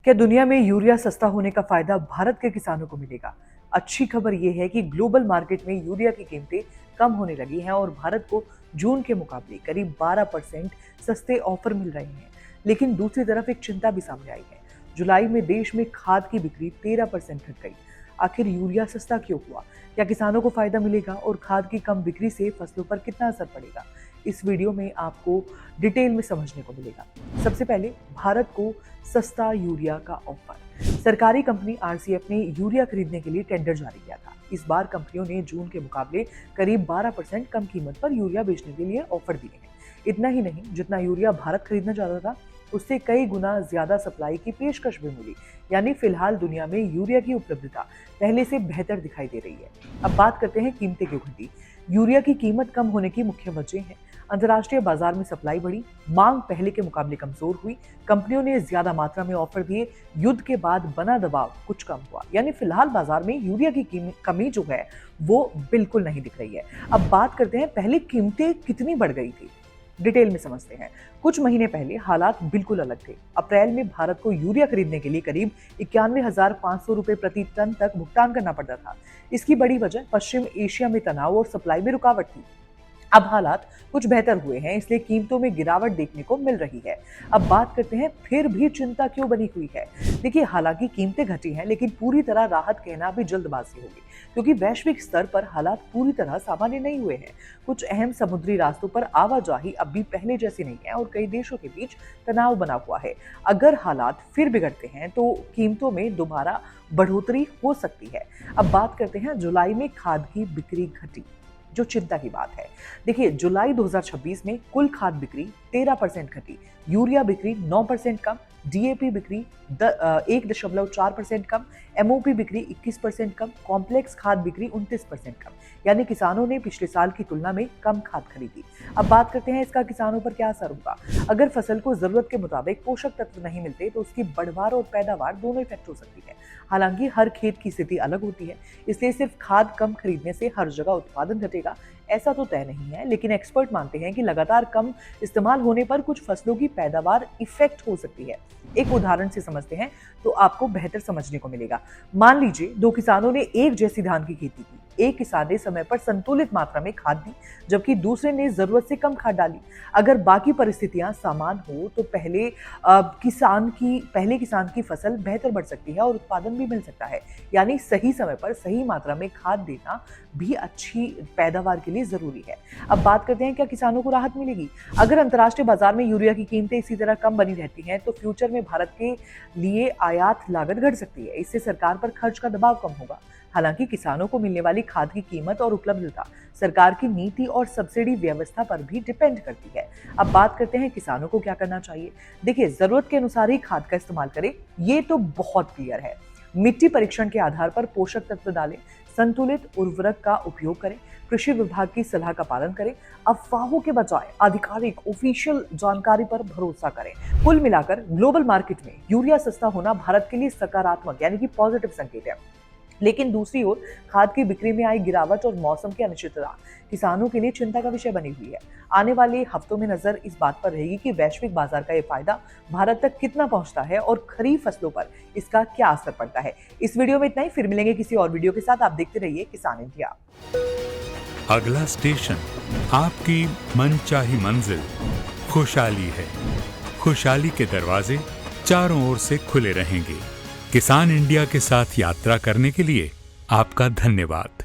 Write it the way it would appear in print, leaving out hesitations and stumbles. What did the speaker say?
क्या दुनिया में यूरिया सस्ता होने का फायदा भारत के किसानों को मिलेगा? अच्छी खबर यह है कि ग्लोबल मार्केट में यूरिया की कीमतें कम होने लगी हैं और भारत को जून के मुकाबले करीब 12% सस्ते ऑफर मिल रहे हैं। लेकिन दूसरी तरफ एक चिंता भी सामने आई है। जुलाई में देश में खाद की बिक्री 13% घट गई। आखिर यूरिया सस्ता क्यों हुआ? क्या किसानों को फायदा मिलेगा और खाद की कम बिक्री से फसलों पर कितना असर पड़ेगा? इस वीडियो में आपको डिटेल में समझने को मिलेगा। सबसे पहले भारत को सस्ता यूरिया का ऑफर। सरकारी कंपनी आरसीएफ ने यूरिया खरीदने के लिए टेंडर जारी किया था। इस बार कंपनियों ने जून के मुकाबले करीब 12% कम कीमत पर यूरिया बेचने के लिए ऑफर दिए हैं। इतना ही नहीं, जितना यूरिया भारत खरीदना चाहता था उससे कई गुना ज्यादा सप्लाई की पेशकश भी मिली। यानी फिलहाल दुनिया में यूरिया की उपलब्धता पहले से बेहतर दिखाई दे रही है। अब बात करते हैं कीमतें क्यों घटी। यूरिया की कीमत कम होने की मुख्य वजह है अंतर्राष्ट्रीय बाजार में सप्लाई बढ़ी, मांग पहले के मुकाबले कमजोर हुई, कंपनियों ने ज्यादा मात्रा में ऑफर दिए, युद्ध के बाद बना दबाव कुछ कम हुआ। यानी फिलहाल बाजार में यूरिया की कमी जो है वो बिल्कुल नहीं दिख रही है। अब बात करते हैं पहले कीमतें कितनी बढ़ गई थी, डिटेल में समझते हैं। कुछ महीने पहले हालात बिल्कुल अलग थे। अप्रैल में भारत को यूरिया खरीदने के लिए करीब 91,500 रुपए प्रति टन तक भुगतान करना पड़ता था। इसकी बड़ी वजह पश्चिम एशिया में तनाव और सप्लाई में रुकावट थी। अब हालात कुछ बेहतर हुए हैं, इसलिए कीमतों में गिरावट देखने को मिल रही है। अब बात करते हैं फिर भी चिंता क्यों बनी हुई है। देखिए, हालांकि कीमतें घटी हैं, लेकिन पूरी तरह राहत कहना भी जल्दबाजी होगी, क्योंकि वैश्विक स्तर पर हालात पूरी तरह सामान्य नहीं हुए हैं। कुछ अहम समुद्री रास्तों पर आवाजाही अब भी पहले जैसी नहीं है और कई देशों के बीच तनाव बना हुआ है। अगर हालात फिर बिगड़ते हैं तो कीमतों में दोबारा बढ़ोतरी हो सकती है। अब बात करते हैं जुलाई में खाद की बिक्री घटी, जो चिंता की बात है। देखिए, जुलाई 2026 में कुल खाद बिक्री 13% घटी, यूरिया बिक्री 9% कम, डीएपी बिक्री 1.4% कम, एमओपी बिक्री 21% कम, कॉम्प्लेक्स खाद बिक्री 29% कम। यानी किसानों ने पिछले साल की तुलना में कम खाद खरीदी। अब बात करते हैं इसका किसानों पर क्या असर होगा। अगर फसल को जरूरत के मुताबिक पोषक तत्व नहीं मिलते तो उसकी बढ़वार और पैदावार दोनों इफेक्ट हो सकती है। हालांकि हर खेत की स्थिति अलग होती है, इसलिए सिर्फ खाद कम खरीदने से हर जगह उत्पादन घटेगा ऐसा तो तय नहीं है। लेकिन एक्सपर्ट मानते हैं कि लगातार कम इस्तेमाल होने पर कुछ फसलों की पैदावार इफेक्ट हो सकती है। एक उदाहरण से समझते हैं तो आपको बेहतर समझने को मिलेगा। मान लीजिए दो किसानों ने एक जैसी धान की खेती की। एक किसान ने समय पर संतुलित मात्रा में खाद दी, जबकि दूसरे ने जरूरत से कम खाद डाली। अगर बाकी परिस्थितियां समान हो तो पहले किसान की फसल बेहतर बढ़ सकती है और उत्पादन भी मिल सकता है। यानी सही समय पर सही मात्रा में खाद देना भी अच्छी पैदावार के लिए जरूरी है। अब बात करते हैं क्या किसानों को राहत मिलेगी। अगर अंतर्राष्ट्रीय बाजार में यूरिया की कीमतें इसी तरह कम बनी रहती हैं तो फ्यूचर में भारत के लिए आयात लागत घट सकती है। इससे सरकार पर खर्च का दबाव कम होगा। हालांकि किसानों को मिलने वाली खाद की कीमत और उपलब्धता सरकार की नीति और सब्सिडी व्यवस्था पर भी डिपेंड करती है। अब बात करते हैं किसानों को क्या करना चाहिए। देखिए, जरूरत के अनुसार ही खाद का इस्तेमाल करें, ये तो बहुत क्लियर है। मिट्टी परीक्षण के आधार पर पोषक तत्व डालें, संतुलित उर्वरक का उपयोग करें, कृषि विभाग की सलाह का पालन करें, अफवाहों के बजाय आधिकारिक ऑफिशियल जानकारी पर भरोसा करें। कुल मिलाकर ग्लोबल मार्केट में यूरिया सस्ता होना भारत के लिए सकारात्मक यानी कि पॉजिटिव संकेत है। लेकिन दूसरी ओर खाद की बिक्री में आई गिरावट और मौसम की अनिश्चितता किसानों के लिए चिंता का विषय बनी हुई है। आने वाले हफ्तों में नजर इस बात पर रहेगी कि वैश्विक बाजार का ये फायदा भारत तक कितना पहुंचता है और खरीफ फसलों पर इसका क्या असर पड़ता है। इस वीडियो में इतना ही, फिर मिलेंगे किसी और वीडियो के साथ। आप देखते रहिए किसान इंडिया। अगला स्टेशन आपकी मनचाही मंजिल खुशहाली है। खुशहाली के दरवाजे चारों ओर से खुले रहेंगे। किसान इंडिया के साथ यात्रा करने के लिए आपका धन्यवाद।